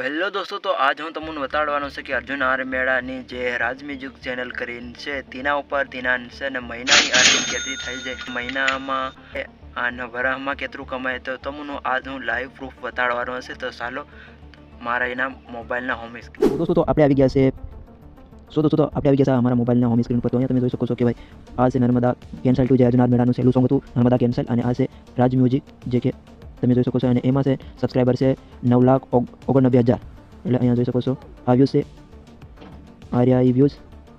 Hello દોસ્તો, તો આજ હું તમને બતાડવાનો છે કે અર્જુન આર મેળાની જે રાજ મ્યુઝિક ચેનલ કરીને છે તેના ઉપર તેના છે ને મહિનાની અર્નિંગ કેટલી થઈ જાય, મહિનામાં અને વરસમાં કેટલું કમાય, તો તમને આજ હું લાઈવ પ્રૂફ બતાડવાનો છે. તો ચાલો મારા એના મોબાઈલના હોમ સ્ક્રીન दोस्तों तो આપણે આવી ગયા છે અમારા મોબાઈલના હોમ સ્ક્રીન પર. તો અહીંયા તમે જોઈ શકો છો કે ભાઈ આ છે નર્મદા કેન્સલ ટુ જે અર્જુન આર મેળાનું સહેલું સોંગ હતું, નર્મદા કેન્સલ. અને આ છે રાજ મ્યુઝિક જે કે તમે જોઈ શકો છો. અને એમાં છે સબસ્ક્રાઈબર છે 9,99,000. એટલે અહીંયા જોઈ શકો છો આ વ્યૂઝ છે, આ વ્યૂઝ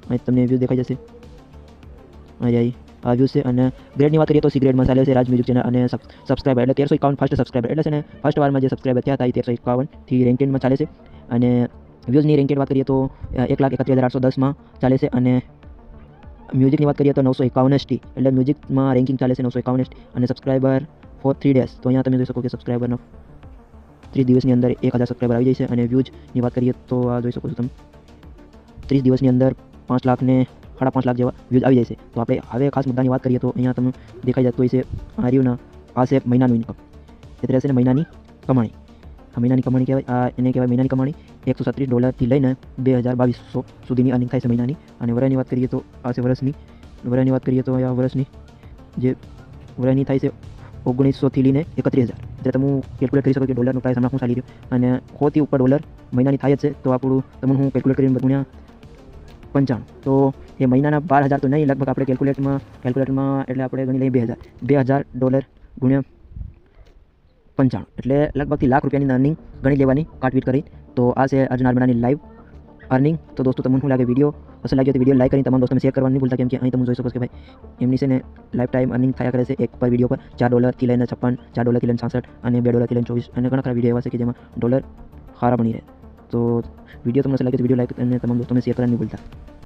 અહીં તમને વ્યૂઝ દેખાઈ જશે. આ વ્યૂઝ છે. અને ગ્રેડની વાત કરીએ તો સી ગ્રેડમાં ચાલે છે રાજ મ્યુઝિક ચેનલ. અને સબસ્ક્રાઈબર એટલે 1351 ફર્સ્ટ સબસ્ક્રાઈબર એટલે છે ને ફર્સ્ટ વારમાં જે સબસ્ક્રાઈબર થયા હતા એ 1351 થી રેન્કેડમાં ચાલે છે. અને વ્યૂઝની રેન્કેડ વાત કરીએ તો 1,31,810 ચાલે છે. અને મ્યુઝિકની વાત કરીએ તો 951 ST એટલે મ્યુઝિકમાં રેન્કિંગ ચાલે છે 951 ST. અને સબસ્ક્રાઈબર ફોર 3 days તો અહીંયા તમે જોઈ શકો કે સબસ્ક્રાઈબરનો 30 દિવસની અંદર 1,000 સબસ્ક્રાઈબર આવી જાય છે. અને વ્યૂઝની વાત કરીએ તો આ જોઈ શકો છો તમે 30 દિવસની અંદર 5 લાખ ને 5.5 લાખ જેવા વ્યૂઝ આવી જાય છે. તો આપણે હવે ખાસ મુદ્દાની વાત કરીએ તો અહીંયા તમને દેખાઈ જતું હોય છે આ રહ્યુંના આ છે મહિનાનું ઇન્કમ. એટલે છે ને મહિનાની કમાણી. આ મહિનાની કમાણી કહેવાય, આ એને કહેવાય મહિનાની કમાણી. $137 લઈને 2,200 સુધીની અર્નિંગ થાય છે મહિનાની. અને વરાની વાત કરીએ તો આ છે વર્ષની. વરાની વાત કરીએ તો આ વર્ષની જે વરાની થાય છે 1900 થી લઈને 31,000. એટલે તમે કેલ્ક્યુલેટ કરી શકો કે ડોલરનો પ્રાઇસ હમણાં શું ચાલી રહ્યો. અને 100 થી ઉપર ડોલર મહિનાની થાય જ છે. તો આપણું તમને હું કેલ્ક્યુલેટ કરીને ગુણ્યા 95 તો એ મહિનાના 12,000 તો નહીં, લગભગ આપણે કેલ્ક્યુલેટરમાં એટલે આપણે ગણી લઈએ $2,000 ગુણ્યા 95 એટલે લગભગથી લાખ રૂપિયાની અર્નિંગ ગણી લેવાની કાટવીટ કરી. તો આ છે અર્જુન આર મેળાની લાઈવ અર્નિંગ. તો દોસ્તો તમને શું લાગે, વિડીયો પસંદ લાગ્યો તો વિડીયો લાઈક કરીને તમામ દોસ્તોને શેર કરવાનું નહીં ભૂલતા. કેમ કે અહીં તમે જોઈ શકો છો કે ભાઈ એમની છે ને લાઈફ ટાઈમ અર્નિંગ થયા કરે છે એક પર વિડીયો પર $4 થી લઈને 56, $4 થી લઈને 66 અને $2 થી લઈને 24. અને ઘણા ખરા વિડીયો એવા છે કે જેમાં ડોલર સારા બની રહે. તો વિડીયો તમને લાગે તો વિડીયો લાઈક અને તમામ દોસ્તોને શેર કરવાનું નહીં ભૂલતા.